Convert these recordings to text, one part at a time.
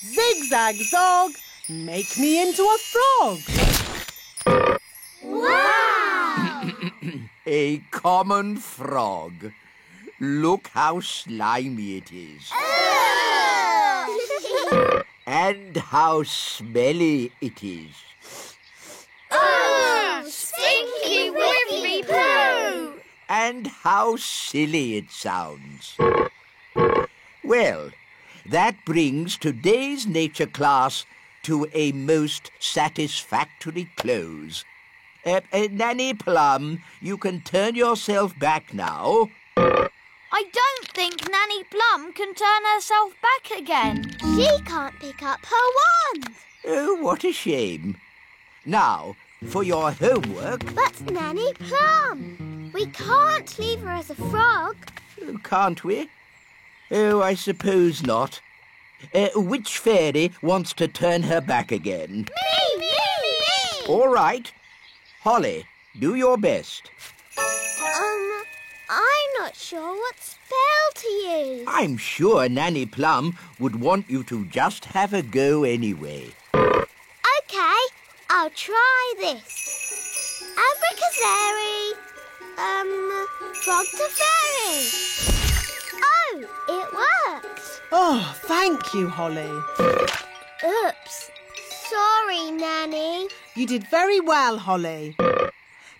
Zigzag zog, make me into a frog. Wow! A common frog. Look how slimy it is. And how smelly it is. Oh, stinky whippy poo! And how silly it sounds. Well, that brings today's nature class to a most satisfactory close. Nanny Plum, you can turn yourself back now. I don't think Nanny Plum can turn herself back again. She can't pick up her wand. Oh, what a shame. Now, for your homework... But Nanny Plum, we can't leave her as a frog. Can't we? Oh, I suppose not. Which fairy wants to turn her back again? Me! All right. Holly, do your best. I'm not sure what spell to use. I'm sure Nanny Plum would want you to just have a go anyway. OK, I'll try this. Abracadabra, frog to fairy. Oh, it worked. Oh, thank you, Holly. Oops. Sorry, Nanny. You did very well, Holly.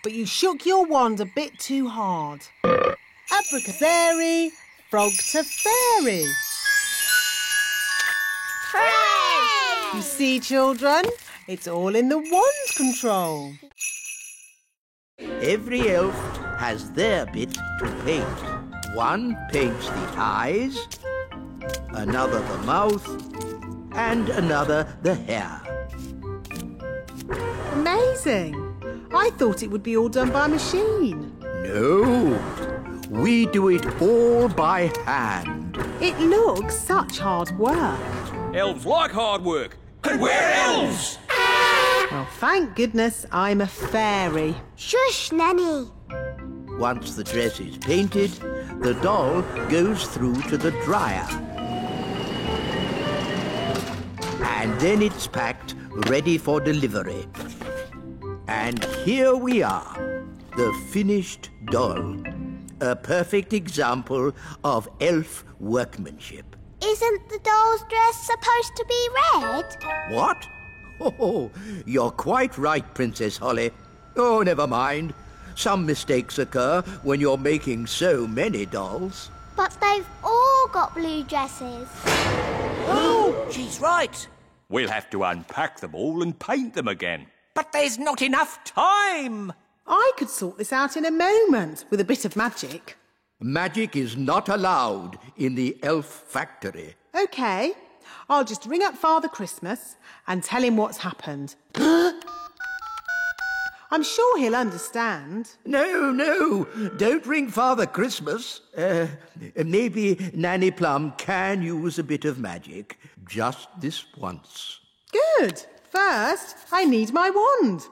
But you shook your wand a bit too hard. Abracadabra, frog to fairy. Hooray! You see, children, it's all in the wand control. Every elf has their bit to paint. One paints the eyes, another the mouth, and another the hair. Amazing. I thought it would be all done by machine. No, we do it all by hand. It looks such hard work. Elves like hard work. And we're elves! Well, thank goodness I'm a fairy. Shush, Nanny. Once the dress is painted, the doll goes through to the dryer. And then it's packed, ready for delivery. And here we are, the finished doll. A perfect example of elf workmanship. Isn't the doll's dress supposed to be red? What? Oh, you're quite right, Princess Holly. Oh, never mind. Some mistakes occur when you're making so many dolls. But they've all got blue dresses. Oh, she's right. We'll have to unpack them all and paint them again. But there's not enough time. I could sort this out in a moment with a bit of magic. Magic is not allowed in the elf factory. OK, I'll just ring up Father Christmas and tell him what's happened. I'm sure he'll understand. No, don't ring Father Christmas. Maybe Nanny Plum can use a bit of magic. Just this once. Good. First, I need my wand.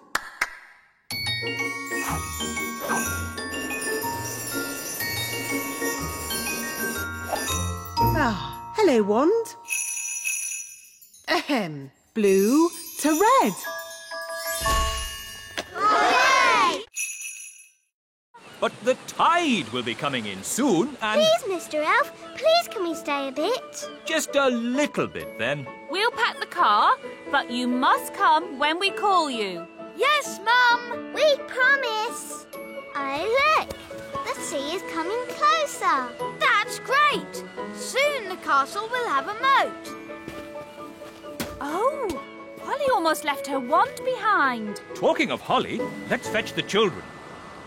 Ah, hello, wand. Ahem. Blue to red. Hooray! But the tide will be coming in soon and... Please, Mr. Elf, please can we stay a bit? Just a little bit, then. We'll pack the car, but you must come when we call you. Yes, Mum. We promise. Oh, look. The sea is coming closer. That's great. Soon the castle will have a moat. Oh, Holly almost left her wand behind. Talking of Holly, let's fetch the children.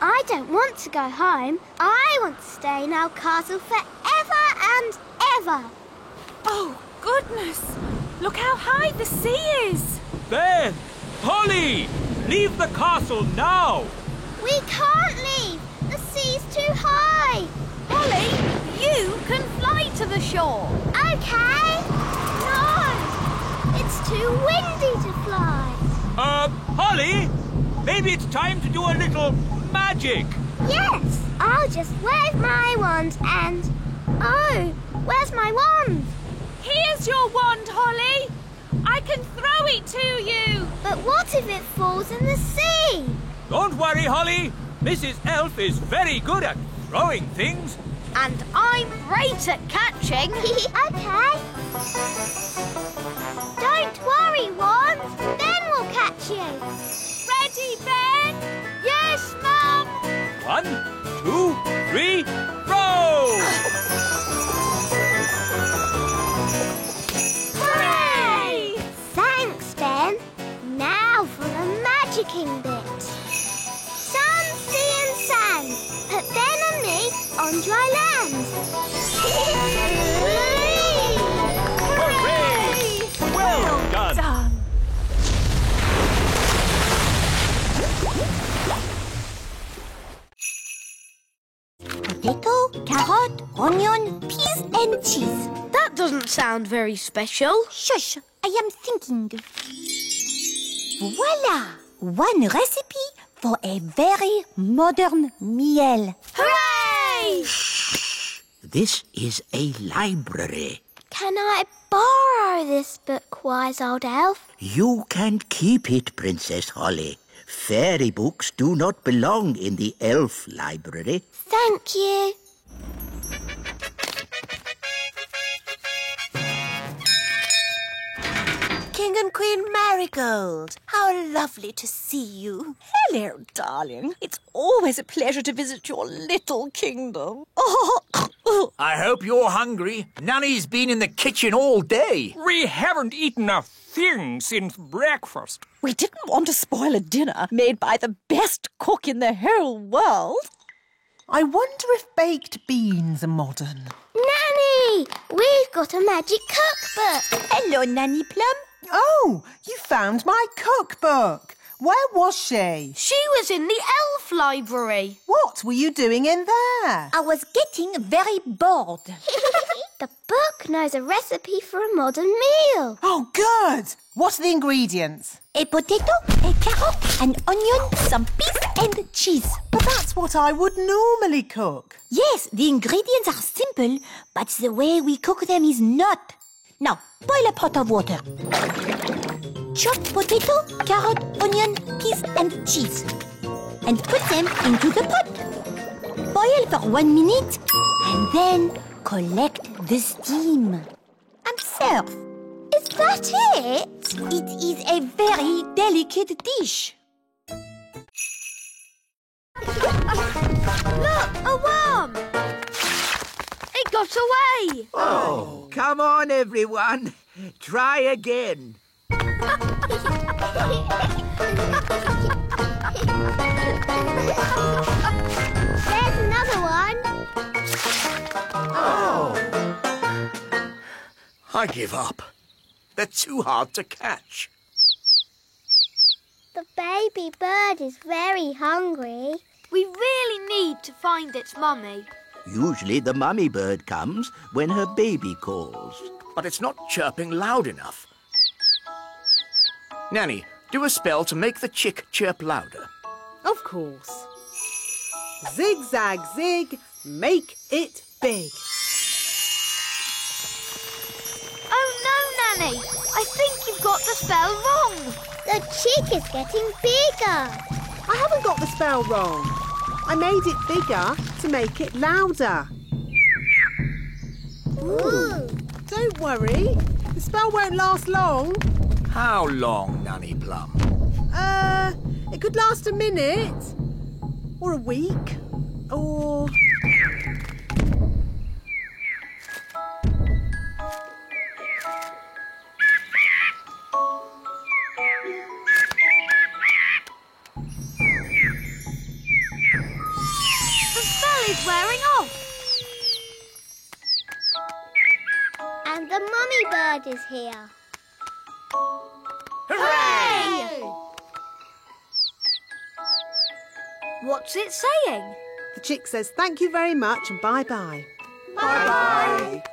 I don't want to go home. I want to stay in our castle forever and ever. Oh, goodness. Look how high the sea is. There! Holly! Leave the castle now! We can't leave. The sea's too high. Holly, you can fly to the shore. OK. No. It's too windy to fly. Holly? Maybe it's time to do a little magic. Yes. I'll just wave my wand and... Oh, where's my wand? Here's your wand, Holly. I can throw it to you! But what if it falls in the sea? Don't worry, Holly. Mrs. Elf is very good at throwing things. And I'm great at catching. Okay. Don't worry, Wand. Ben will catch you. Ready, Ben? Yes, Mum. 1, 2, 3, throw! Hooray! Thanks, Ben. Now for the magicking bit. Sun, sea and sand. Put Ben and me on dry land. Hooray! Well done. Done. Potato, carrot, onion, peas and cheese. That doesn't sound very special. Shush, I am thinking. Voila! One recipe for a very modern meal. Hooray! This is a library. Can I borrow this book, wise old elf? You can keep it, Princess Holly. Fairy books do not belong in the elf library. Thank you. King and Queen Marigold, how lovely to see you. Hello, darling. It's always a pleasure to visit your little kingdom. I hope you're hungry. Nanny's been in the kitchen all day. We haven't eaten a thing since breakfast. We didn't want to spoil a dinner made by the best cook in the whole world. I wonder if baked beans are modern. Nanny, we've got a magic cookbook. Hello, Nanny Plum. Oh, you found my cookbook. Where was she? She was in the elf library. What were you doing in there? I was getting very bored. The book knows a recipe for a modern meal. Oh, good. What are the ingredients? A potato, a carrot, an onion, some peas and cheese. But that's what I would normally cook. Yes, the ingredients are simple, but the way we cook them is not. Now, boil a pot of water. Chop potato, carrot, onion, peas and cheese. And put them into the pot. Boil for 1 minute and then collect the steam. And serve. Is that it? It is a very delicate dish. Look, a worm! It got away! Oh, come on, everyone. Try again. There's another one. I give up. They're too hard to catch. The baby bird is very hungry. We really need to find its mummy. Usually the mummy bird comes when her baby calls. But it's not chirping loud enough. Nanny, do a spell to make the chick chirp louder. Of course. Zigzag zig, make it big. Oh no, Nanny! I think you've got the spell wrong. The chick is getting bigger. I haven't got the spell wrong. I made it bigger to make it louder. Ooh. Don't worry, the spell won't last long. How long, Nanny Plum? It could last a minute, or a week, or... The spell is wearing off. And the mummy bird is here. Hooray! What's it saying? The chick says thank you very much and bye-bye. Bye-bye.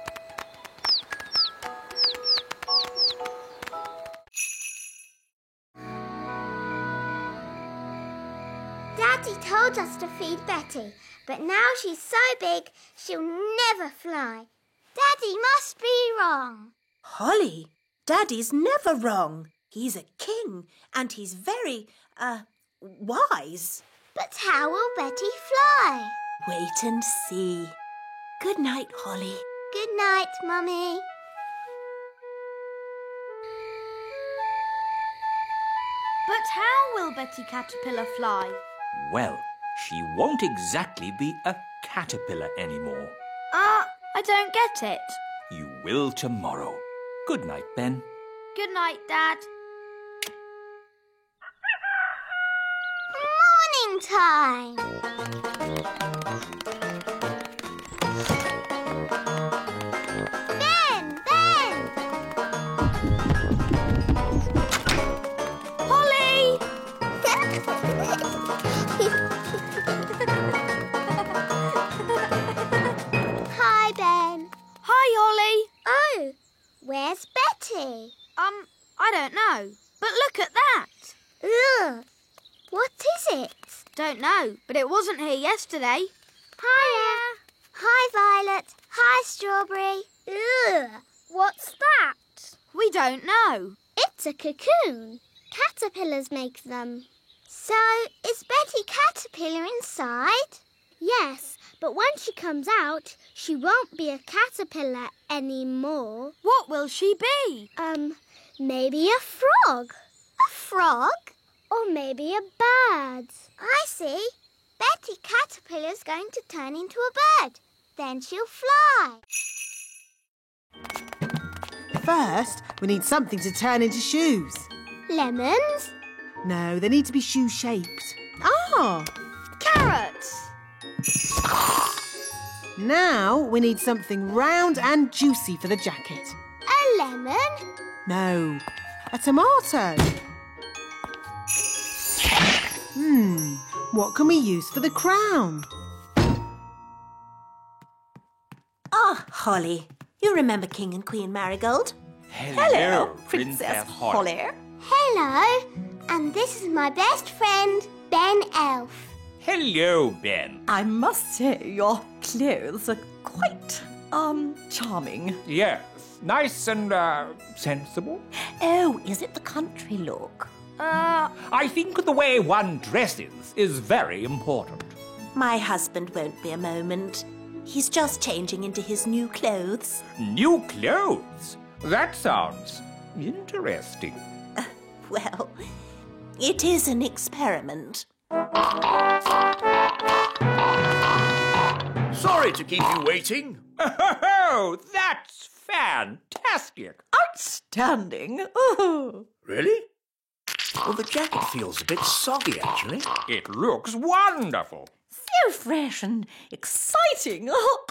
Daddy told us to feed Betty, but now she's so big she'll never fly. Daddy must be wrong. Holly, Daddy's never wrong. He's a king and he's very, wise. But how will Betty fly? Wait and see. Good night, Holly. Good night, Mummy. But how will Betty Caterpillar fly? Well, she won't exactly be a caterpillar anymore. I don't get it. You will tomorrow. Good night, Ben. Good night, Dad. Morning time. Ben! Holly! Hi, Ben. Hi, Holly. Oh, where's Betty? I don't know. But look at that. Ugh. What is it? Don't know, but it wasn't here yesterday. Hiya. Hi, Violet. Hi, Strawberry. Ugh. What's that? We don't know. It's a cocoon. Caterpillars make them. So, is Betty Caterpillar inside? Yes, but when she comes out, she won't be a caterpillar anymore. What will she be? Maybe a frog. A frog? Or maybe a bird. I see. Betty Caterpillar's going to turn into a bird. Then she'll fly. First, we need something to turn into shoes. Lemons? No, they need to be shoe-shaped. Ah! Carrots. Now we need something round and juicy for the jacket. A lemon? No, a tomato. What can we use for the crown? Ah, Holly. You remember King and Queen Marigold? Hello, Princess Holly. Hello. And this is my best friend, Ben Elf. Hello, Ben. I must say your clothes are quite, charming. Yes, nice and, sensible. Oh, is it the country look? I think the way one dresses is very important. My husband won't be a moment. He's just changing into his new clothes. New clothes? That sounds interesting. Well, it is an experiment. Sorry to keep you waiting. Oh, that's fantastic. Outstanding. Oh. Really? Well, the jacket feels a bit soggy, actually. It looks wonderful. So fresh and exciting. Oh.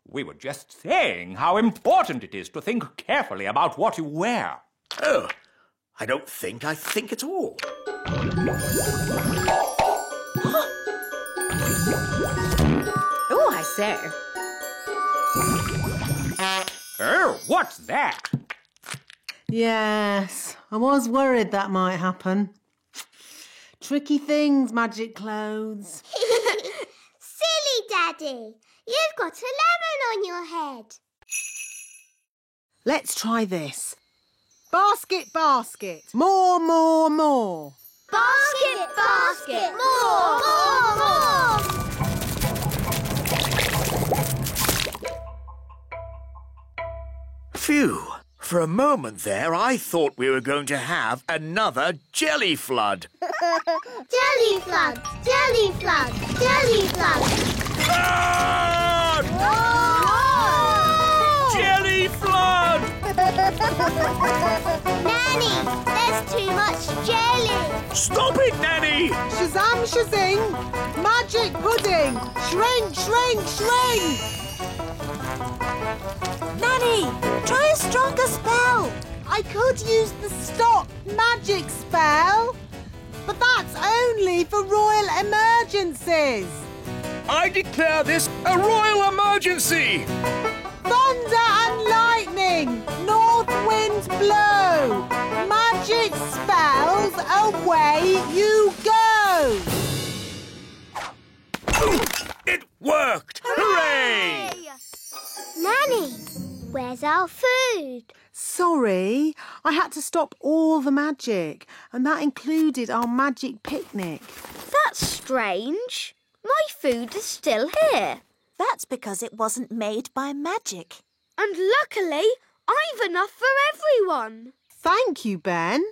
We were just saying how important it is to think carefully about what you wear. Oh, I don't think I think at all. Oh, I say. Oh, what's that? Yes, I was worried that might happen. Tricky things, magic clothes. Silly Daddy. You've got a lemon on your head. Let's try this. Basket, basket. More, more, more. Basket, basket. More, more, more. Phew. For a moment there, I thought we were going to have another jelly flood. Jelly flood, jelly flood, jelly flood. Flood! Jelly flood! Nanny, there's too much jelly. Stop it, Nanny! Shazam, shazing. Magic pudding. Shrink, shrink, shrink. Nanny, try a stronger spell. I could use the stop magic spell, but that's only for royal emergencies. I declare this a royal emergency! Thunder and lightning, north wind blow, magic spells, away you go. It worked! Hooray! Nanny, where's our food? Sorry, I had to stop all the magic, and that included our magic picnic. That's strange. My food is still here. That's because it wasn't made by magic. And luckily, I've enough for everyone. Thank you, Ben.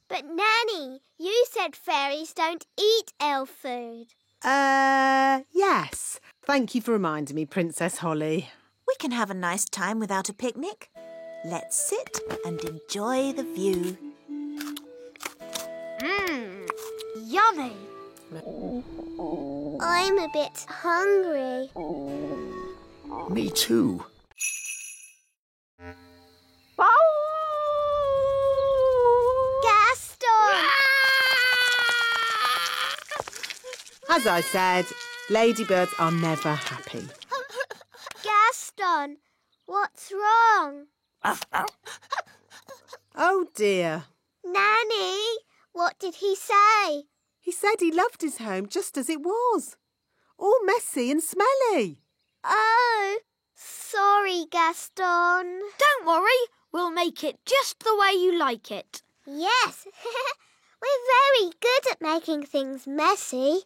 But Nanny, you said fairies don't eat elf food. Yes. Thank you for reminding me, Princess Holly. We can have a nice time without a picnic. Let's sit and enjoy the view. Yummy. I'm a bit hungry. Me too. Gaston! As I said, ladybirds are never happy. Gaston, what's wrong? Oh dear. Nanny, what did he say? He said he loved his home just as it was. All messy and smelly. Oh, sorry, Gaston. Don't worry, we'll make it just the way you like it. Yes, we're very good at making things messy.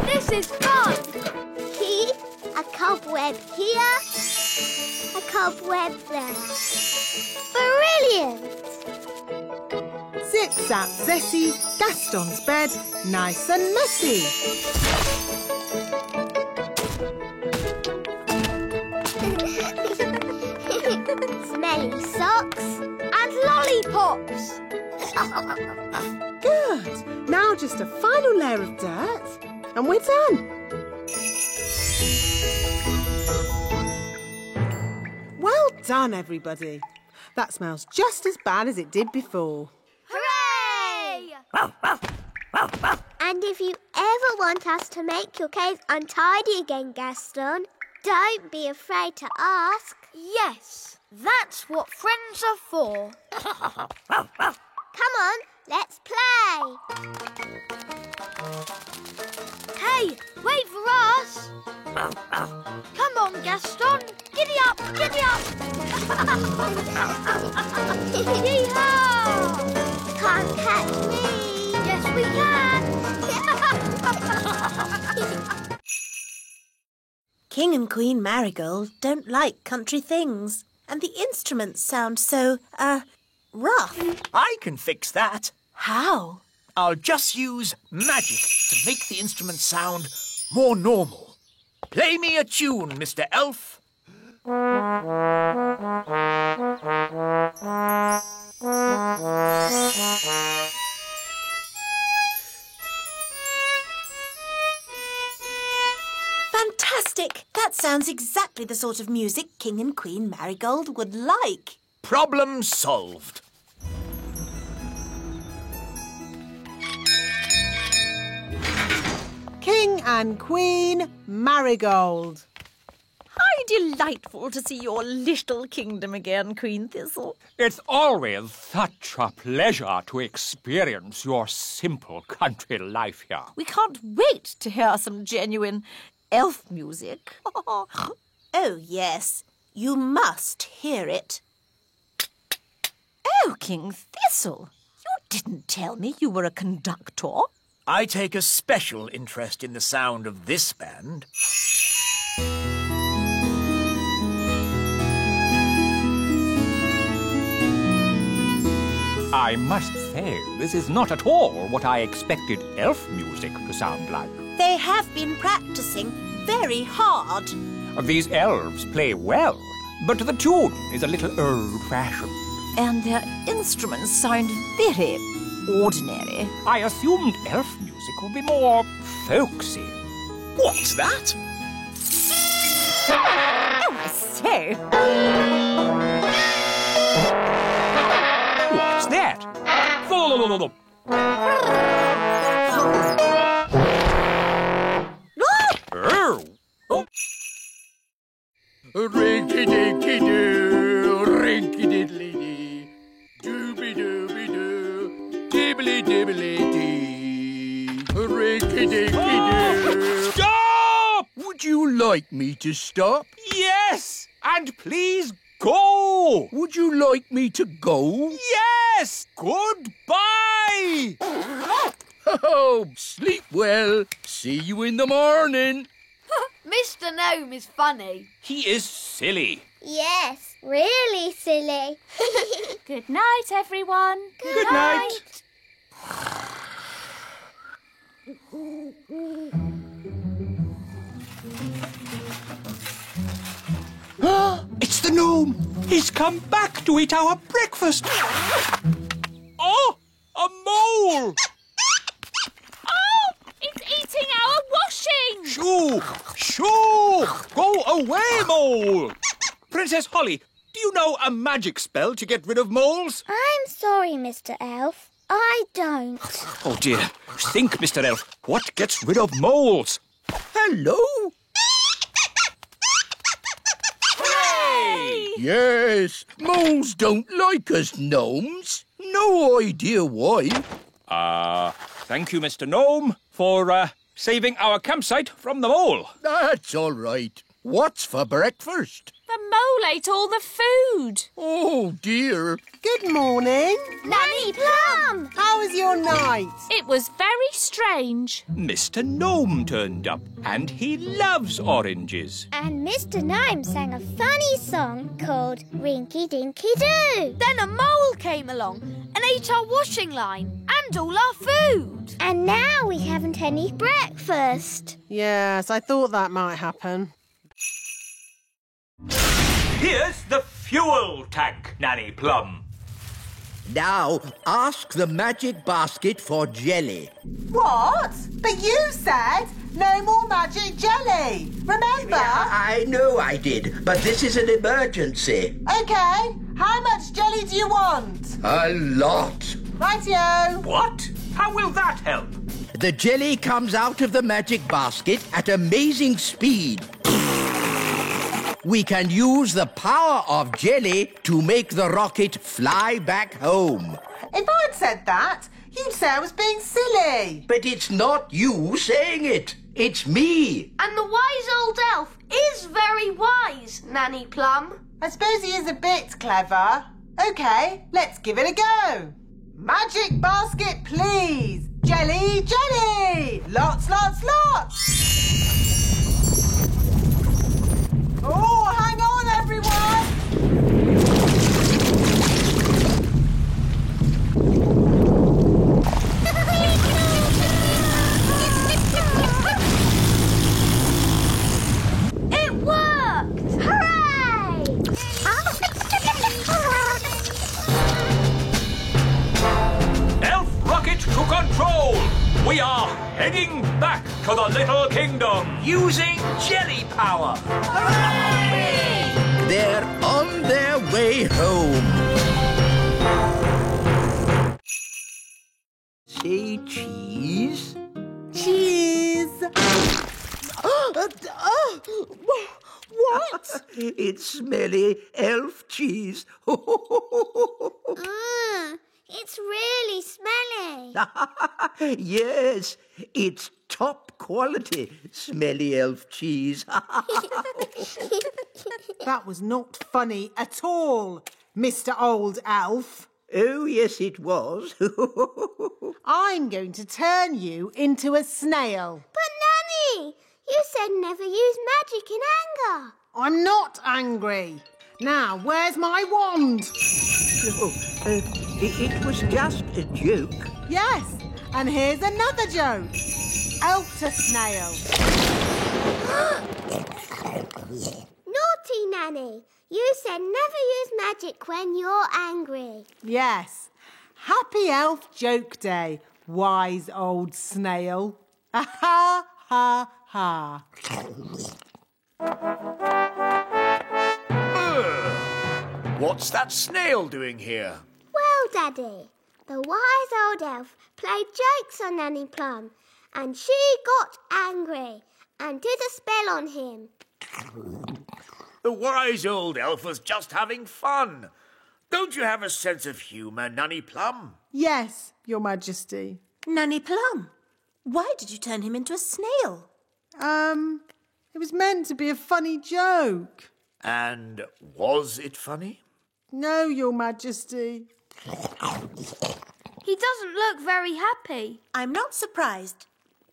This is fun. A cobweb here, a cobweb there. Brilliant! Zip, zap, zessie, Gaston's bed, nice and messy. Smelly socks. And lollipops. Good. Now just a final layer of dirt and we're done. Well done, everybody. That smells just as bad as it did before. Hooray! And if you ever want us to make your cave untidy again, Gaston, don't be afraid to ask. Yes, that's what friends are for. Come on, let's play. Hey, wait for us. Come on, Gaston. Giddy up, giddy up. Yee-haw! Can't catch me. Yes, we can. King and Queen Marigold don't like country things, and the instruments sound so, rough. I can fix that. How? I'll just use magic to make the instrument sound more normal. Play me a tune, Mr. Elf. Fantastic! That sounds exactly the sort of music King and Queen Marigold would like. Problem solved. King and Queen Marigold. How delightful to see your little kingdom again, Queen Thistle. It's always such a pleasure to experience your simple country life here. We can't wait to hear some genuine elf music. Oh, yes. You must hear it. Oh, King Thistle, you didn't tell me you were a conductor. I take a special interest in the sound of this band. I must say, this is not at all what I expected elf music to sound like. They have been practicing very hard. These elves play well, but the tune is a little old-fashioned. And their instruments sound very ordinary. I assumed elf music would be more folksy. What's that? Oh, I say. What's that? Oh! Rinky-dinky-doo, rinky-diddly-dee, dooby-dooby-doo, dibbly-dibbly-dee, rinky-dinky-doo. Stop! Would you like me to stop? Yes! And please go! Would you like me to go? Yes! Goodbye! Oh, sleep well. See you in the morning. Mr. Gnome is funny. He is silly. Yes, really silly. Good night, everyone. Good night. It's the gnome. He's come back to eat our breakfast. Oh, a mole! Oh, it's eating our washing. Shoo! Shoo! Go away, mole! Princess Holly, do you know a magic spell to get rid of moles? I'm sorry, Mr. Elf. I don't. Oh, dear. Think, Mr. Elf. What gets rid of moles? Hello? Hooray! Yes, moles don't like us gnomes. No idea why. Thank you, Mr. Gnome, for saving our campsite from the mole. That's all right. What's for breakfast? The mole ate all the food. Oh, dear. Good morning. Nanny Plum! How was your night? It was very strange. Mr. Gnome turned up, and he loves oranges. And Mr. Gnome sang a funny song called Rinky Dinky Doo. Then a mole came along and ate our washing line and all our food. And now we haven't any breakfast. Yes, I thought that might happen. Here's the fuel tank, Nanny Plum. Now, ask the magic basket for jelly. What? But you said no more magic jelly. Remember? I know I did, but this is an emergency. Okay. How much jelly do you want? A lot. Rightio. What? How will that help? The jelly comes out of the magic basket at amazing speed. We can use the power of jelly to make the rocket fly back home. If I'd said that, you'd say I was being silly. But it's not you saying it. It's me. And the wise old elf is very wise, Nanny Plum. I suppose he is a bit clever. Okay, let's give it a go. Magic basket, please. Jelly, jelly. Lots, lots, lots. Oh, hang on, everyone. It worked! Hooray! Elf rocket to control! We are heading back to the Little Kingdom using jelly power. They're on their way home. Say cheese. Cheese. What? It's smelly elf cheese. It's really smelly. Yes, it's top quality smelly elf cheese. That was not funny at all, Mr. Old Elf. Oh, yes, it was. I'm going to turn you into a snail. But Nanny, you said never use magic in anger. I'm not angry. Now, where's my wand? Oh, it was just a joke. Yes, and here's another joke. Elf to snail. Naughty Nanny, you said never use magic when you're angry. Yes. Happy Elf Joke Day, wise old snail. Ha ha ha. What's that snail doing here? Well, Daddy, the wise old elf played jokes on Nanny Plum, and she got angry and did a spell on him. The wise old elf was just having fun. Don't you have a sense of humour, Nanny Plum? Yes, Your Majesty. Nanny Plum, why did you turn him into a snail? It was meant to be a funny joke. And was it funny? No, Your Majesty. He doesn't look very happy. I'm not surprised.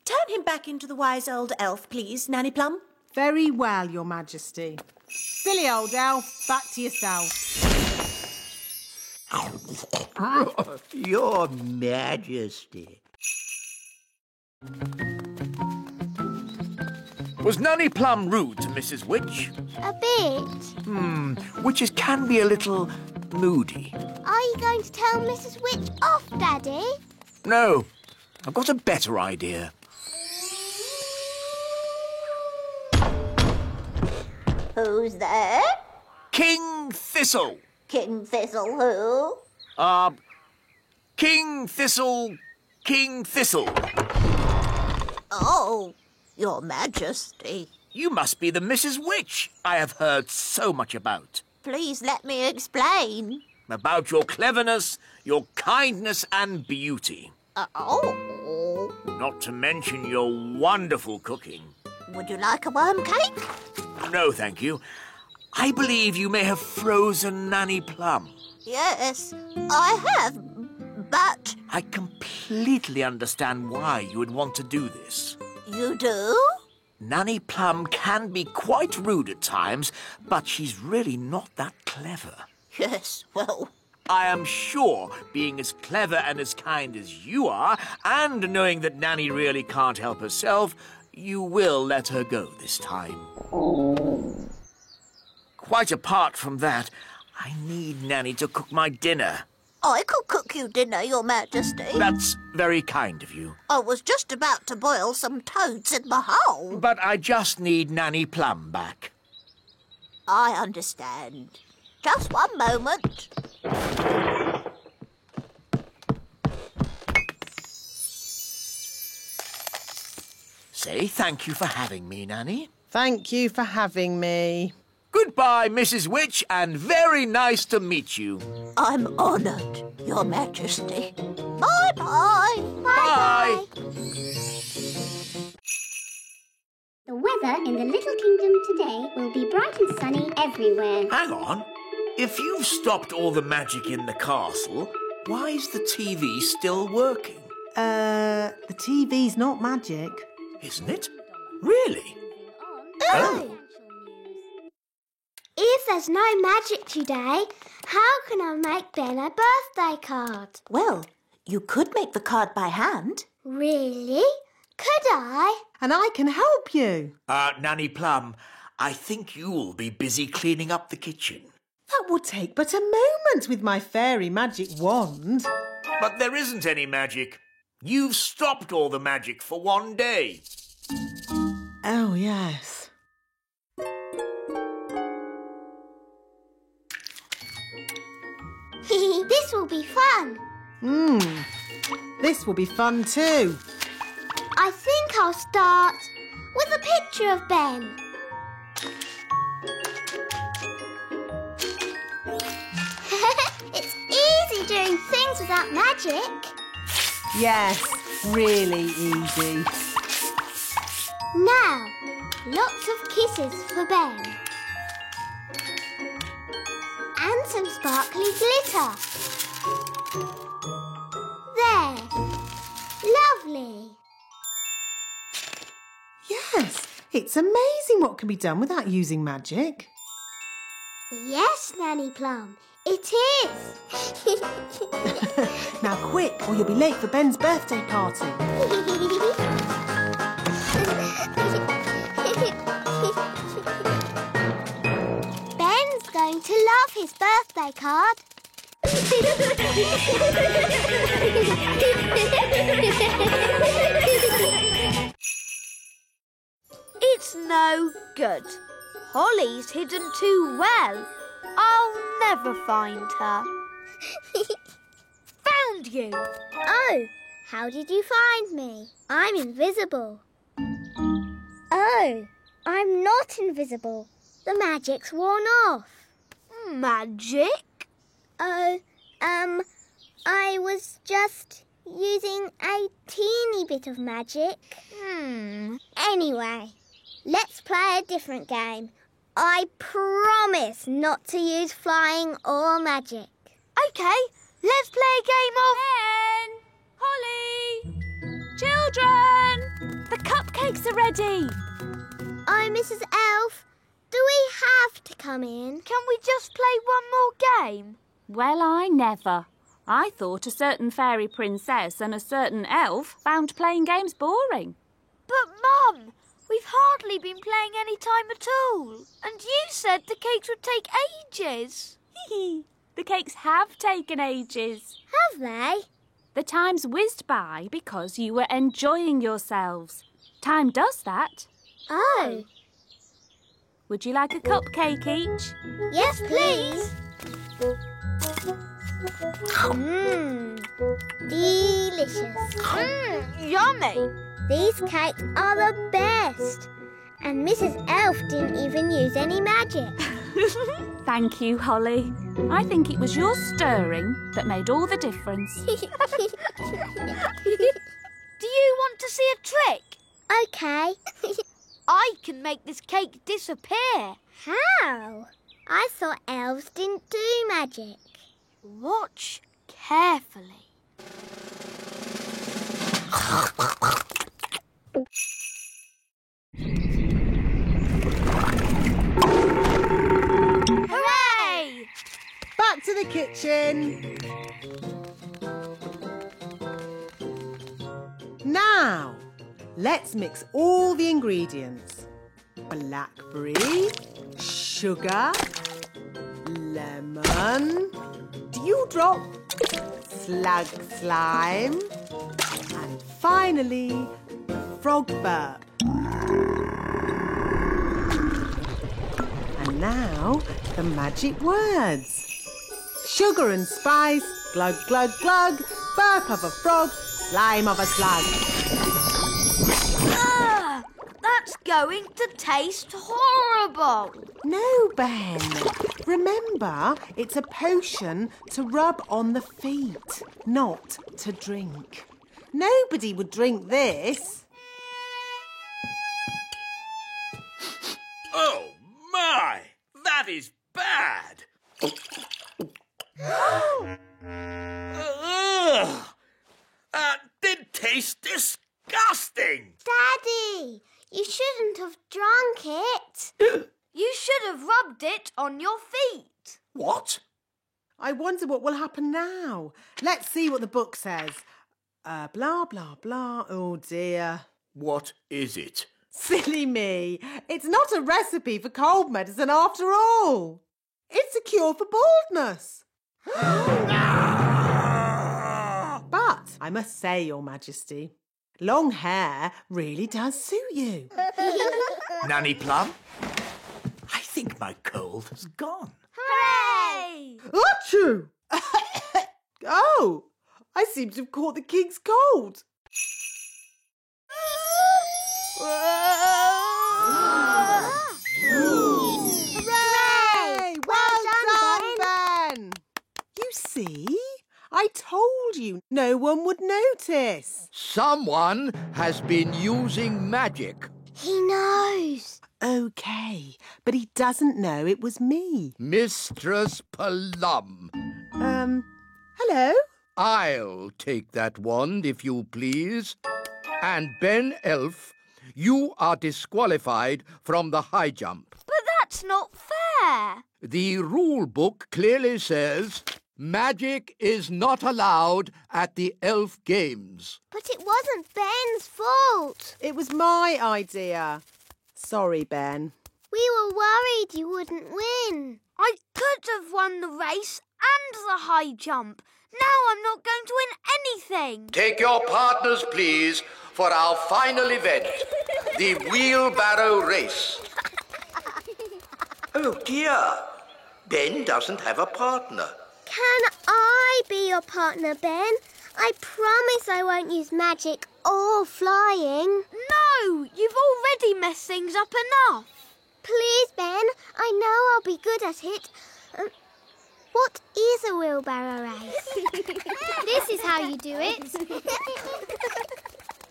Turn him back into the wise old elf, please, Nanny Plum. Very well, Your Majesty. Silly old elf, back to yourself. Your Majesty. Was Nanny Plum rude to Mrs. Witch? A bit. Witches can be a little moody. Are you going to tell Mrs. Witch off, Daddy? No, I've got a better idea. Who's there? King Thistle. King Thistle who? King Thistle. Oh, Your Majesty. You must be the Mrs. Witch I have heard so much about. Please let me explain. About your cleverness, your kindness and beauty. Oh. Not to mention your wonderful cooking. Would you like a worm cake? No, thank you. I believe you may have frozen Nanny Plum. Yes, I have, but... I completely understand why you would want to do this. You do? Nanny Plum can be quite rude at times, but she's really not that clever. Yes, well... I am sure, being as clever and as kind as you are, and knowing that Nanny really can't help herself, you will let her go this time. Quite apart from that, I need Nanny to cook my dinner. I could cook you dinner, Your Majesty. That's very kind of you. I was just about to boil some toads in the hole. But I just need Nanny Plum back. I understand. Just one moment. Say thank you for having me, Nanny. Thank you for having me. Goodbye, Mrs. Witch, and very nice to meet you. I'm honoured, Your Majesty. Bye-bye. Bye. The weather in the Little Kingdom today will be bright and sunny everywhere. Hang on. If you've stopped all the magic in the castle, why is the TV still working? The TV's not magic. Isn't it? Really? Oh! If there's no magic today, how can I make Ben a birthday card? Well, you could make the card by hand. Really? Could I? And I can help you. Nanny Plum, I think you'll be busy cleaning up the kitchen. That will take but a moment with my fairy magic wand. But there isn't any magic. You've stopped all the magic for one day. Oh, yes. This will be fun. This will be fun too. I think I'll start with a picture of Ben. It's easy doing things without magic. Yes, really easy. Now, lots of kisses for Ben. And some sparkly glitter. There. Lovely. Yes, it's amazing what can be done without using magic. Yes, Nanny Plum, it is. Now quick, or you'll be late for Ben's birthday party. Ben's going to love his birthday card. It's no good. Holly's hidden too well. I'll never find her. Found you! Oh, how did you find me? I'm invisible. Oh, I'm not invisible. The magic's worn off. Magic? Oh, I was just using a teeny bit of magic. Anyway, Let's play a different game. I promise not to use flying or magic. OK, let's play a game of... Ben! Holly! Children! The cupcakes are ready. Oh, Mrs. Elf, do we have to come in? Can we just play one more game? Well, I never. I thought a certain fairy princess and a certain elf found playing games boring. But, Mum, we've hardly been playing any time at all. And you said the cakes would take ages. The cakes have taken ages. Have they? The time's whizzed by because you were enjoying yourselves. Time does that. Oh. Would you like a cupcake each? Yes, please. Delicious. Yummy. These cakes are the best. And Mrs. Elf didn't even use any magic. Thank you, Holly. I think it was your stirring that made all the difference. Do you want to see a trick? OK. I can make this cake disappear. How? I thought elves didn't do magic. Watch carefully. Hooray! Back to the kitchen. Now, let's mix all the ingredients. Blackberry, sugar, lemon, dewdrop, slug slime, and finally, frog burp. And now, the magic words. Sugar and spice, glug, glug, glug, burp of a frog, slime of a slug. That's going to taste horrible. No, Ben. Remember, it's a potion to rub on the feet, not to drink. Nobody would drink this. Oh, my! That is bad! Ugh. That did taste disgusting! Daddy, you shouldn't have drunk it. You should have rubbed it on your feet. What? I wonder what will happen now. Let's see what the book says. Blah, blah, blah. Oh, dear. What is it? Silly me. It's not a recipe for cold medicine after all. It's a cure for baldness. But I must say, Your Majesty, long hair really does suit you. Nanny Plum? I think my cold has gone. Hooray! Achoo! Oh, I seem to have caught the king's cold. Hooray! Well done, Ben! You see? I told you no one would notice. Someone has been using magic. He knows. OK, but he doesn't know it was me. Mistress Plum. Hello? I'll take that wand, if you please. And Ben Elf, you are disqualified from the high jump. But that's not fair. The rule book clearly says magic is not allowed at the elf games. But it wasn't Ben's fault. It was my idea. Sorry, Ben. We were worried you wouldn't win. I could have won the race and the high jump. Now I'm not going to win anything. Take your partners, please, for our final event, the wheelbarrow race. Oh, dear. Ben doesn't have a partner. Can I be your partner, Ben? I promise I won't use magic or flying. No, you've already messed things up enough. Please, Ben. I know I'll be good at it. What is a wheelbarrow race? This is how you do it.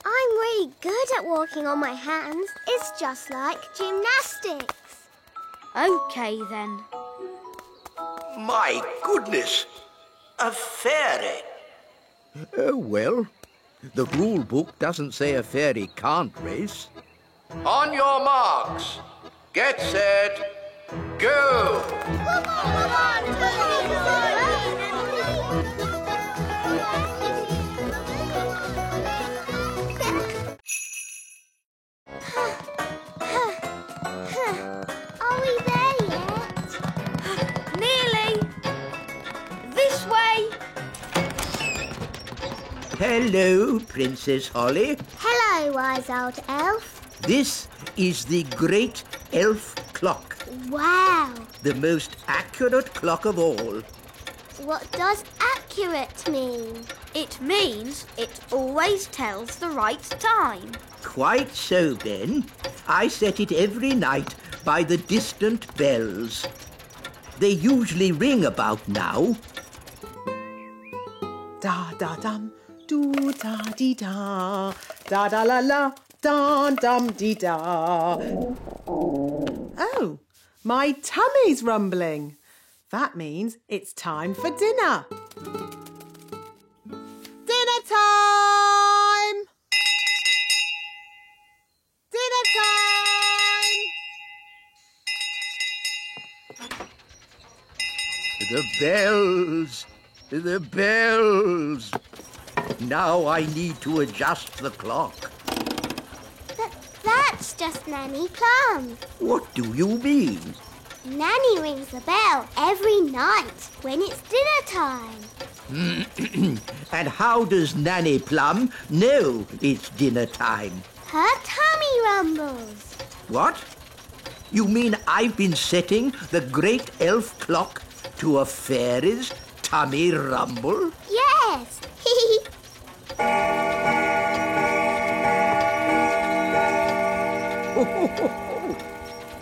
I'm really good at walking on my hands. It's just like gymnastics. OK, then. My goodness! A fairy! Well, the rule book doesn't say a fairy can't race. On your marks, get set, go! Are we there yet? Nearly. This way. Hello, Princess Holly. Hello, wise old elf. This is the great elf clock, Wow. the most accurate clock of all. What does accurate mean? It means it always tells the right time. Quite so, Ben. I set it every night by the distant bells. They usually ring about now. Da da dum, do da dee da, da da la la, da dum dee da. Oh, my tummy's rumbling. That means it's time for dinner. Dinner time! Dinner time! The bells! The bells! Now I need to adjust the clock. But that's just Nanny Plum. What do you mean? Nanny rings the bell every night when it's dinner time. And how does Nanny Plum know it's dinner time? Her tummy rumbles. What? You mean I've been setting the great elf clock to a fairy's tummy rumble? Yes.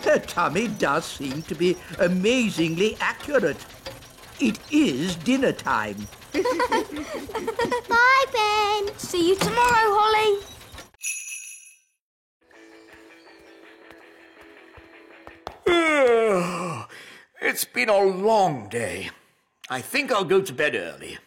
Her tummy does seem to be amazingly accurate. It is dinner time. Bye, Ben. See you tomorrow, Holly. It's been a long day. I think I'll go to bed early.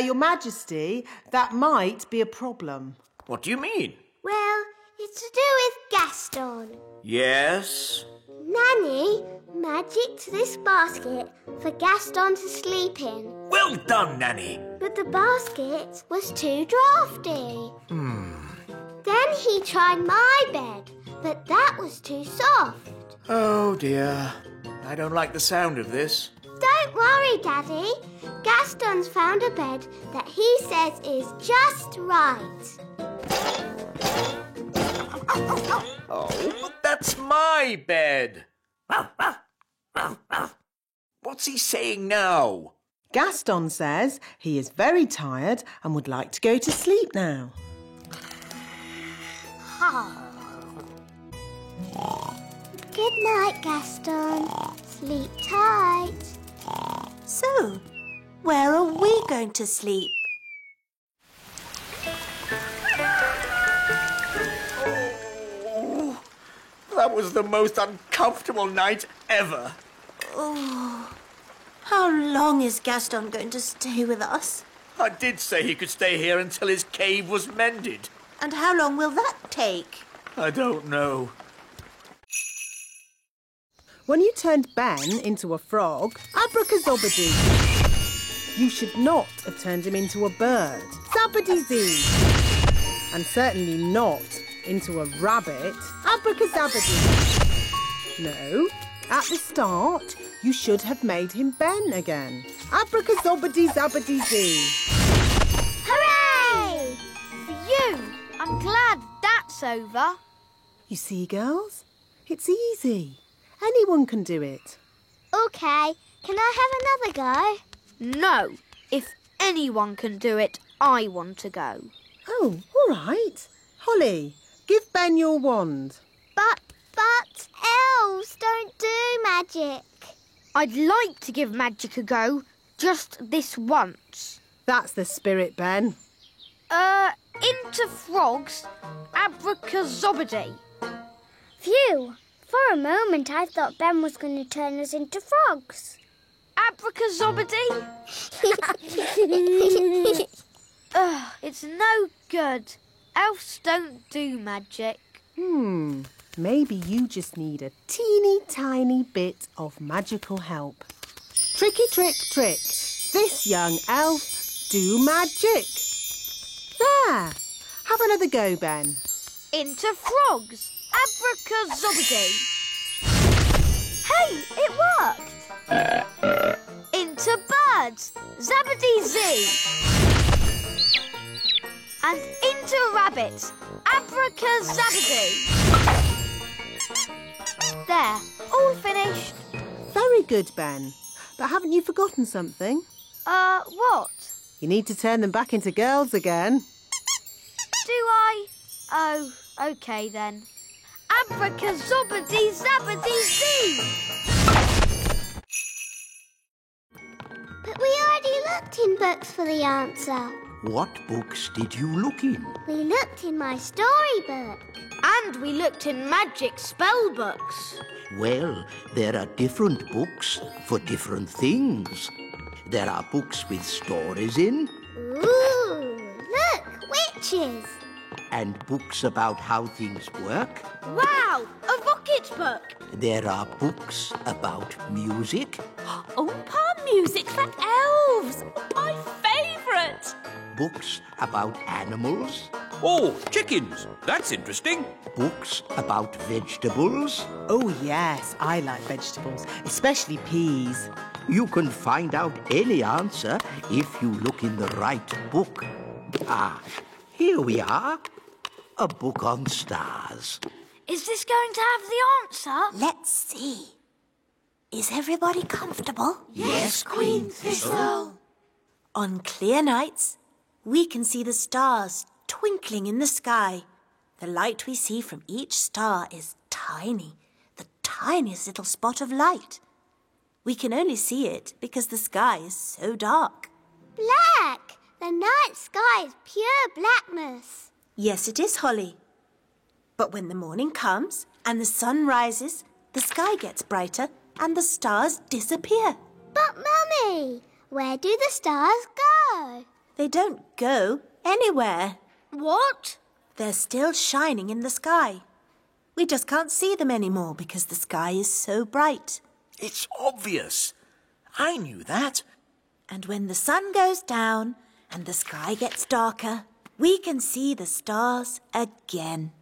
Your Majesty, that might be a problem. What do you mean? Well, it's to do with Gaston. Yes? Nanny magicked this basket for Gaston to sleep in. Well done, Nanny. But the basket was too drafty. Then he tried my bed, but that was too soft. Oh, dear. I don't like the sound of this. Don't worry, Daddy. Gaston's found a bed that he says is just right. Oh, but that's my bed. What's he saying now? Gaston says he is very tired and would like to go to sleep now. Good night, Gaston. Sleep tight. So, where are we going to sleep? Oh, that was the most uncomfortable night ever. Oh, how long is Gaston going to stay with us? I did say he could stay here until his cave was mended. And how long will that take? I don't know. When you turned Ben into a frog, abracazobadoo. You should not have turned him into a bird, zabbady-zee. And certainly not into a rabbit, abracazabadoo. No, at the start, you should have made him Ben again, abracazobadee-zabbady-zee. Hooray! Phew! I'm glad that's over. You see, girls, it's easy. Anyone can do it. OK, can I have another go? No. If anyone can do it, I want to go. Oh, all right. Holly, give Ben your wand. But elves don't do magic. I'd like to give magic a go, just this once. That's the spirit, Ben. Into frogs, abracazobody. Phew! For a moment I thought Ben was going to turn us into frogs. Abracazobody? Ugh, it's no good. Elves don't do magic. Maybe you just need a teeny tiny bit of magical help. Tricky trick trick. This young elf do magic. There. Have another go, Ben. Into frogs, abracazobody. Hey, it worked. Into birds, zabbity-zee. And into rabbits, abracazabadoo. There, all finished. Very good, Ben. But haven't you forgotten something? What? You need to turn them back into girls again. Do I? Oh, OK then. Abracazobady-zabbity-zee. But we already looked in books for the answer. What books did you look in? We looked in my storybook. And we looked in magic spell books. Well, there are different books for different things. There are books with stories in, Ooh, look, witches. and books about how things work. Wow, a rocket book. There are books about music, Oompa music for elves. My favourite. books about animals, Oh, chickens. That's interesting. books about vegetables. Oh, yes, I like vegetables, especially peas. You can find out any answer if you look in the right book. Ah, here we are. A book on stars. Is this going to have the answer? Let's see. Is everybody comfortable? Yes, Queen Thistle. On clear nights, we can see the stars twinkling in the sky. The light we see from each star is tiny, the tiniest little spot of light. We can only see it because the sky is so dark. Black. The night sky is pure blackness. Yes, it is, Holly. But when the morning comes and the sun rises, the sky gets brighter and the stars disappear. But, Mummy, where do the stars go? They don't go anywhere. What? They're still shining in the sky. We just can't see them anymore because the sky is so bright. It's obvious. I knew that. And when the sun goes down and the sky gets darker, we can see the stars again.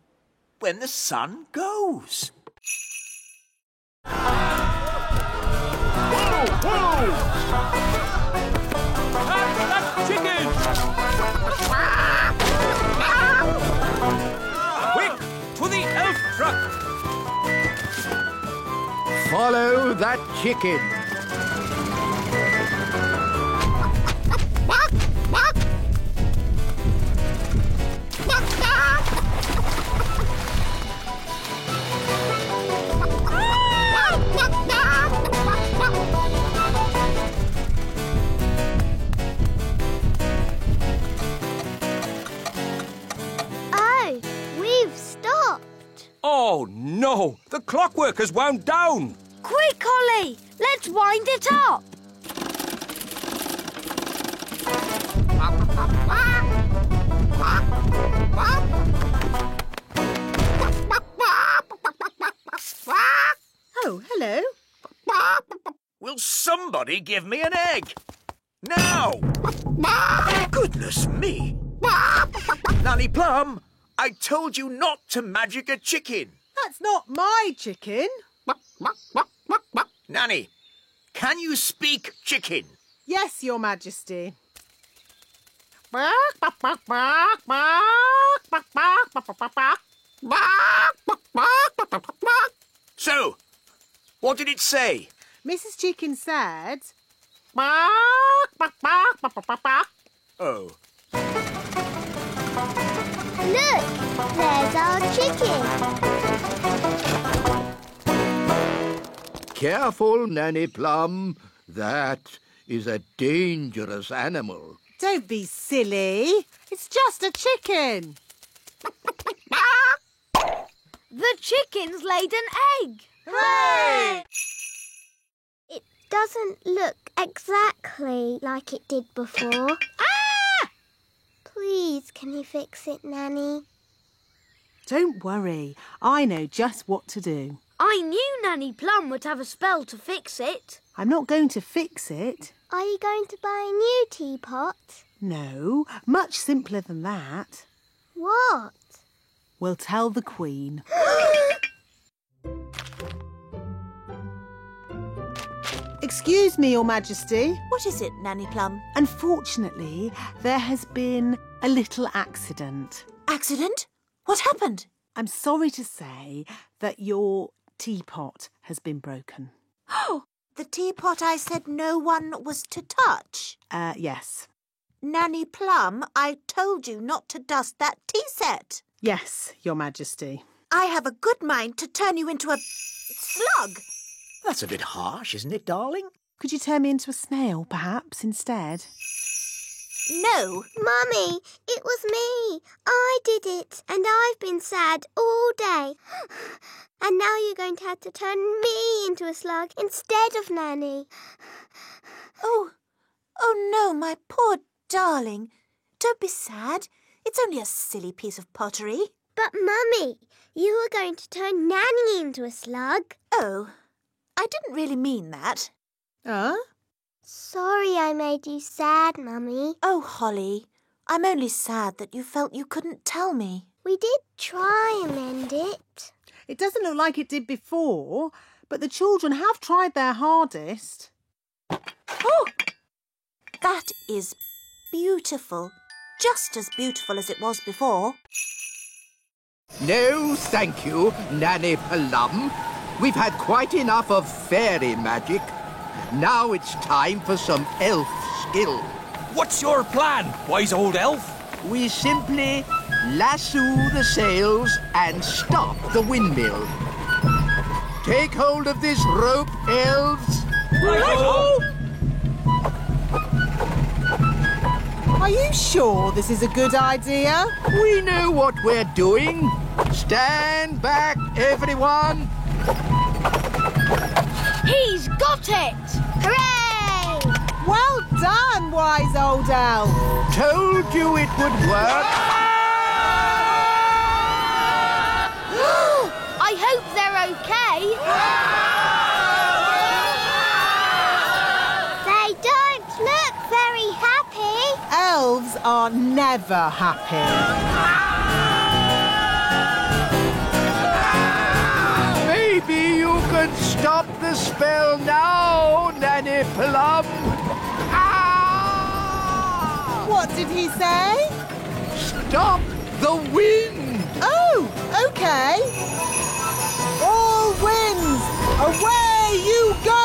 When the sun goes. Chicken! Quick, to the elf truck! Follow that chicken. Oh, we've stopped. Oh, no! The clockwork has wound down! Quick, Holly, let's wind it up. Oh, hello. Will somebody give me an egg? Now! Goodness me! Nanny Plum, I told you not to magic a chicken. That's not my chicken. Nanny, can you speak chicken? Yes, Your Majesty. So, what did it say? Mrs. Chicken said... Oh. Look, there's our chicken. Careful, Nanny Plum. That is a dangerous animal. Don't be silly. It's just a chicken. The chicken's laid an egg. Hooray! It doesn't look exactly like it did before. Ah! Please, can you fix it, Nanny? Don't worry. I know just what to do. I knew Nanny Plum would have a spell to fix it. I'm not going to fix it. Are you going to buy a new teapot? No, much simpler than that. What? We'll tell the Queen. Excuse me, Your Majesty. What is it, Nanny Plum? Unfortunately, there has been a little accident. Accident? What happened? I'm sorry to say that your teapot has been broken. Oh, the teapot I said no one was to touch. Yes. Nanny Plum, I told you not to dust that tea set. Yes, Your Majesty. I have a good mind to turn you into a slug. That's a bit harsh, isn't it, darling? Could you turn me into a snail, perhaps, instead? No. Mummy, it was me. I did it, and I've been sad all day. And now you're going to have to turn me into a slug instead of Nanny. Oh no, my poor darling. Don't be sad. It's only a silly piece of pottery. But, Mummy, you were going to turn Nanny into a slug. Oh, I didn't really mean that. Sorry I made you sad, Mummy. Oh, Holly, I'm only sad that you felt you couldn't tell me. We did try and mend it. It doesn't look like it did before, but the children have tried their hardest. Oh, that is beautiful. Just as beautiful as it was before. No, thank you, Nanny Plum. We've had quite enough of fairy magic. Now it's time for some elf skill. What's your plan, wise old elf? We simply lasso the sails and stop the windmill. Take hold of this rope, elves. Righto! Are you sure this is a good idea? We know what we're doing. Stand back, everyone. He's got it! Hooray! Well done, wise old elf. Told you it would work. I hope they're okay. They don't look very happy. Elves are never happy. Maybe you could stop the spell now, Nanny Plum. What did he say? Stop the wind. Oh, OK. All winds, away you go!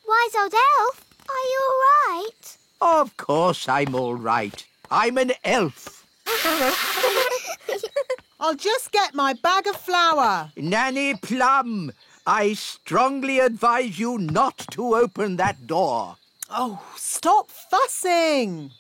Wise old elf, are you all right? Of course I'm all right. I'm an elf. I'll just get my bag of flour. Nanny Plum, I strongly advise you not to open that door. Oh, stop fussing.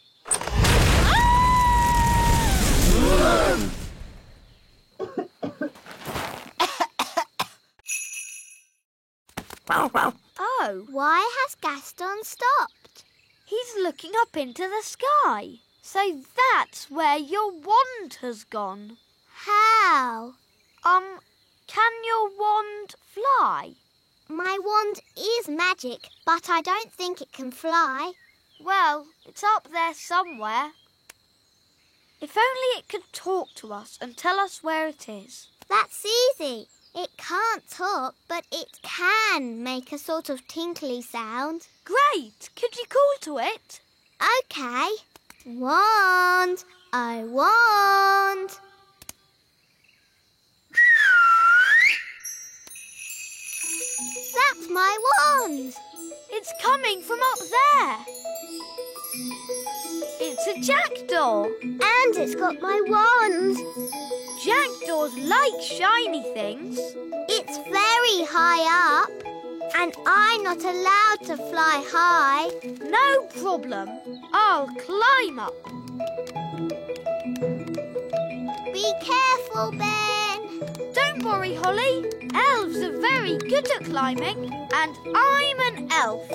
Oh, Why has Gaston stopped? he's looking up into the sky. So that's where your wand has gone. How? Can your wand fly? My wand is magic, but I don't think it can fly. Well, it's up there somewhere. If only it could talk to us and tell us where it is. That's easy. It can't talk, but it can make a sort of tinkly sound. Great! Could you call to it? OK. Wand, I want. That's my wand. It's coming from up there. It's a jackdaw. And it's got my wand. Jackdaws jackdaws like shiny things. It's very high up, and I'm not allowed to fly high. No problem. I'll climb up. Be careful, Ben. Don't worry, Holly. Elves are very good at climbing, and I'm an elf.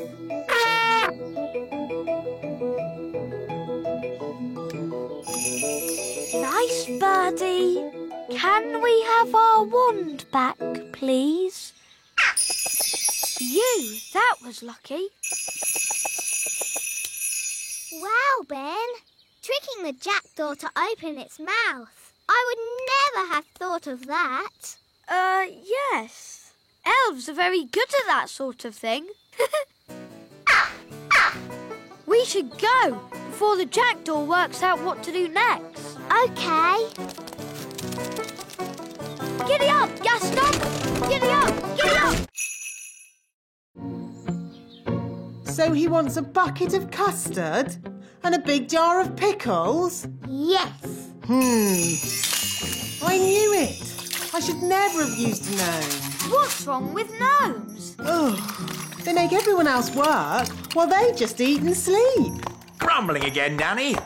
Nice birdie. Can we have our wand back, please? That was lucky. Wow, Ben. Tricking the jackdaw to open its mouth. I would never have thought of that. Yes. Elves are very good at that sort of thing. We should go before the jackdaw works out what to do next. OK. Giddy up, Gaston! Giddy up! Giddy up! So he wants a bucket of custard and a big jar of pickles? Yes. I knew it. I should never have used a gnome. What's wrong with gnomes? They make everyone else work while they just eat and sleep. Grumbling again, Nanny.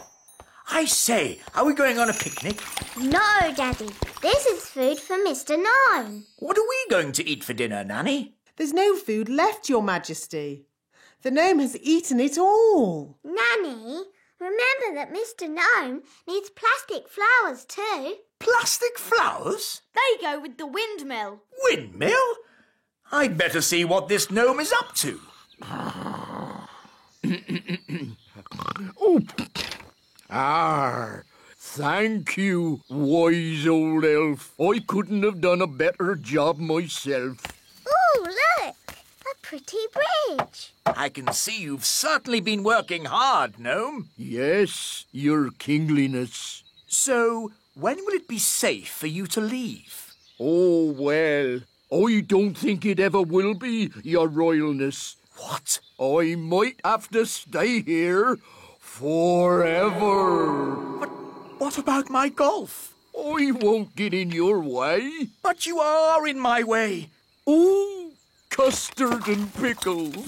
I say, are we going on a picnic? No, Daddy. This is food for Mr. Gnome. What are we going to eat for dinner, Nanny? There's no food left, Your Majesty. The gnome has eaten it all. Nanny, remember that Mr. Gnome needs plastic flowers too. Plastic flowers? They go with the windmill. Windmill? I'd better see what this gnome is up to. Thank you, wise old elf. I couldn't have done a better job myself. Ooh, look! A pretty bridge. I can see you've certainly been working hard, gnome. Yes, your kingliness. So, when will it be safe for you to leave? Oh, well, I don't think it ever will be, your royalness. What? I might have to stay here forever. But what about my golf? I won't get in your way. But you are in my way. Ooh, custard and pickles.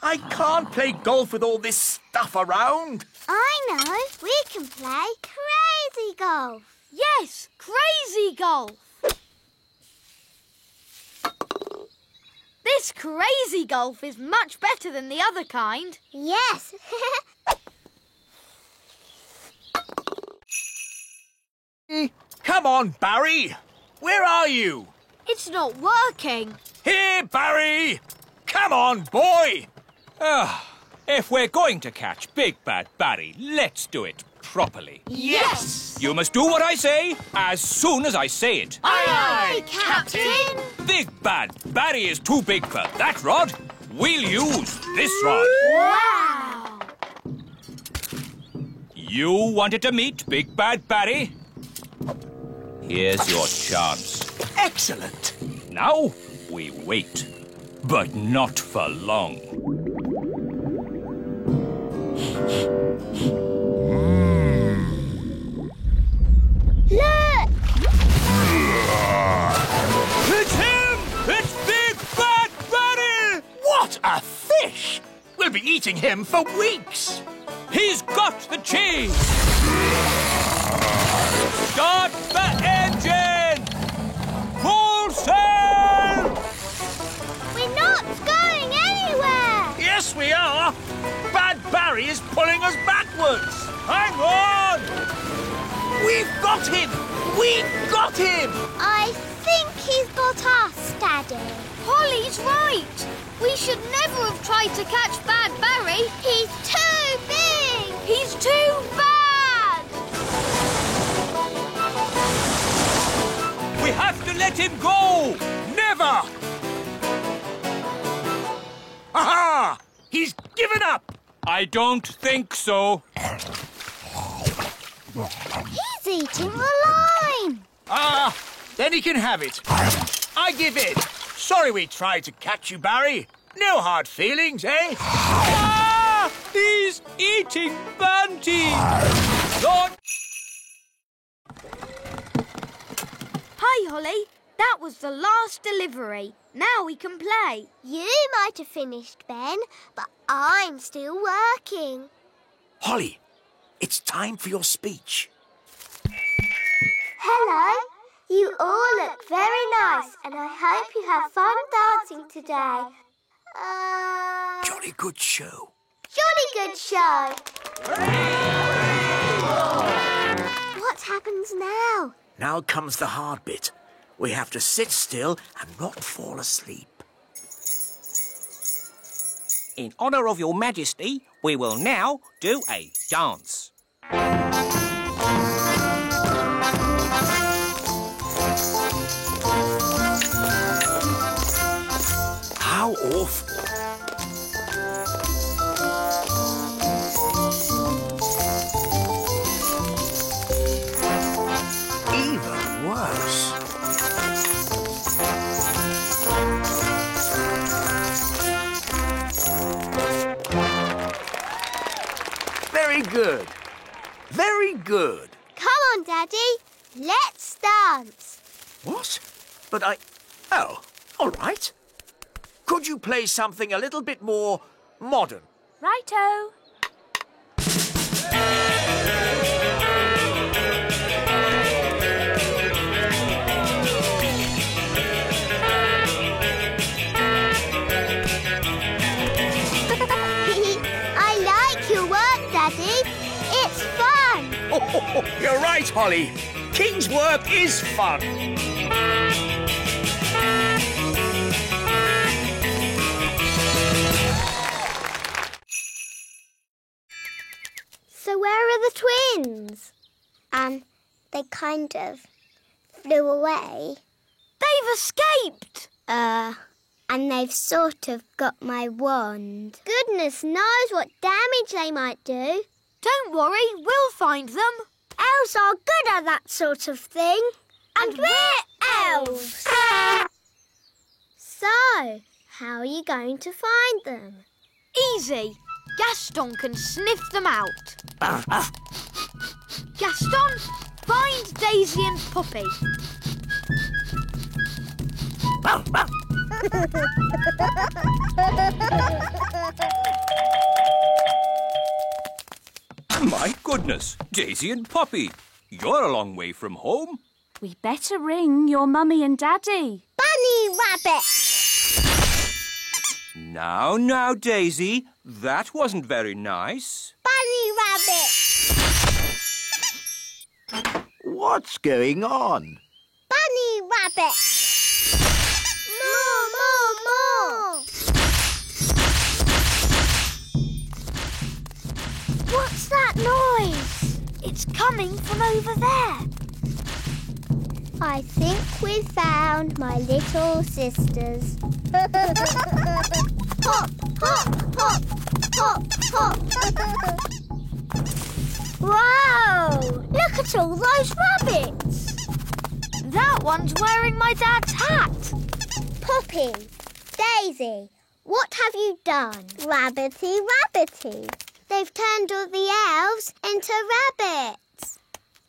I can't play golf with all this stuff around. I know. We can play crazy golf. Yes, crazy golf. This crazy golf is much better than the other kind. Yes. Come on, Barry. Where are you? It's not working. Here, Barry. Come on, boy. If we're going to catch Big Bad Barry, let's do it properly. Yes! You must do what I say as soon as I say it. Aye, Captain. Big Bad Barry is too big for that rod. We'll use this rod. Wow. You wanted to meet Big Bad Barry? Here's your chance. Excellent. Now we wait, but not for long. Look! It's him! It's Big Bad Barry! What a fish! We'll be eating him for weeks. He's got the cheese! Start the engine! Full sail! We're not going anywhere! Yes, we are. Bad Barry is pulling us backwards. Hang on! We've got him! We've got him! I think he's got us, Daddy. Holly's right. We should never have tried to catch Bad Barry. He's too big! He's too bad! We have to let him go! Never! Aha! He's given up! I don't think so. He's eating the line! Then he can have it. I give in. Sorry we tried to catch you, Barry. No hard feelings, eh? He's eating exciting banty! Not... Hi, Holly. That was the last delivery. Now we can play. You might have finished, Ben, but I'm still working. Holly, it's time for your speech. Hello. You all look very nice, and I hope you have fun dancing today. Jolly good show. Jolly good show. What happens now? Now comes the hard bit. We have to sit still and not fall asleep. In honour of your majesty, we will now do a dance. How awful. Even worse. Very good. Very good. Come on, Daddy. Let's dance. What? But Oh, all right. Could you play something a little bit more modern? Righto. I like your work, Daddy. It's fun. Oh, you're right, Holly. King's work is fun. So where are the twins? They kind of flew away. They've escaped. And they've sort of got my wand. Goodness knows what damage they might do. Don't worry, we'll find them. Elves are good at that sort of thing. And we're elves. So, how are you going to find them? Easy. Gaston can sniff them out. Gaston, find Daisy and Poppy. My goodness, Daisy and Poppy, you're a long way from home. We better ring your mummy and daddy. Bunny Rabbit! Now, Daisy, that wasn't very nice. Bunny Rabbit! What's going on? Bunny Rabbit! More! What's that noise? It's coming from over there. I think we found my little sisters. Hop, hop, hop, hop, hop. Wow! Look at all those rabbits. That one's wearing my dad's hat. Poppy, Daisy, what have you done? Rabbity, rabbity. They've turned all the elves into rabbits.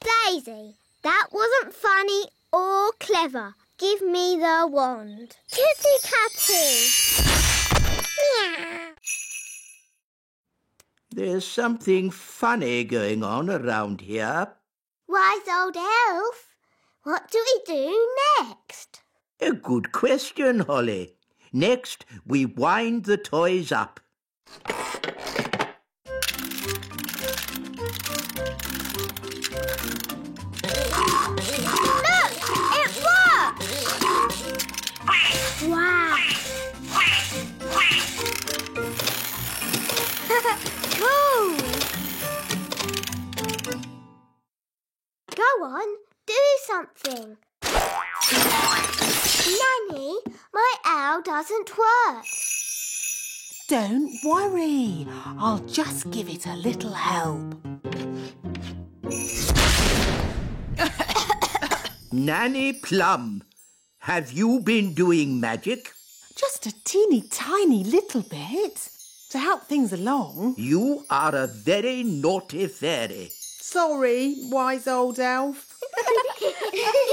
Daisy, that wasn't funny or clever. Give me the wand. Kitty Catty. Meow. There's something funny going on around here. Wise old elf, what do we do next? A good question, Holly. Next, we wind the toys up. Look! It worked! Wow! Cool! Go on, do something. Nanny, my owl doesn't work. Don't worry. I'll just give it a little help. Nanny Plum, have you been doing magic? Just a teeny tiny little bit. to help things along. You are a very naughty fairy. Sorry, wise old elf.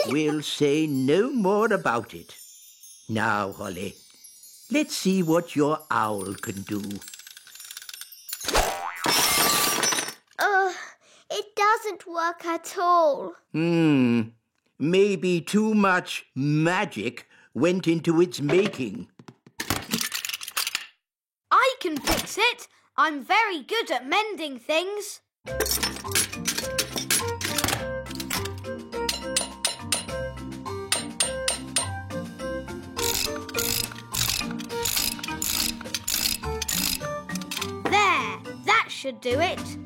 We'll say no more about it. Now, Holly, let's see what your owl can do. It doesn't work at all. Maybe too much magic went into its making. I can fix it. I'm very good at mending things. There, that should do it.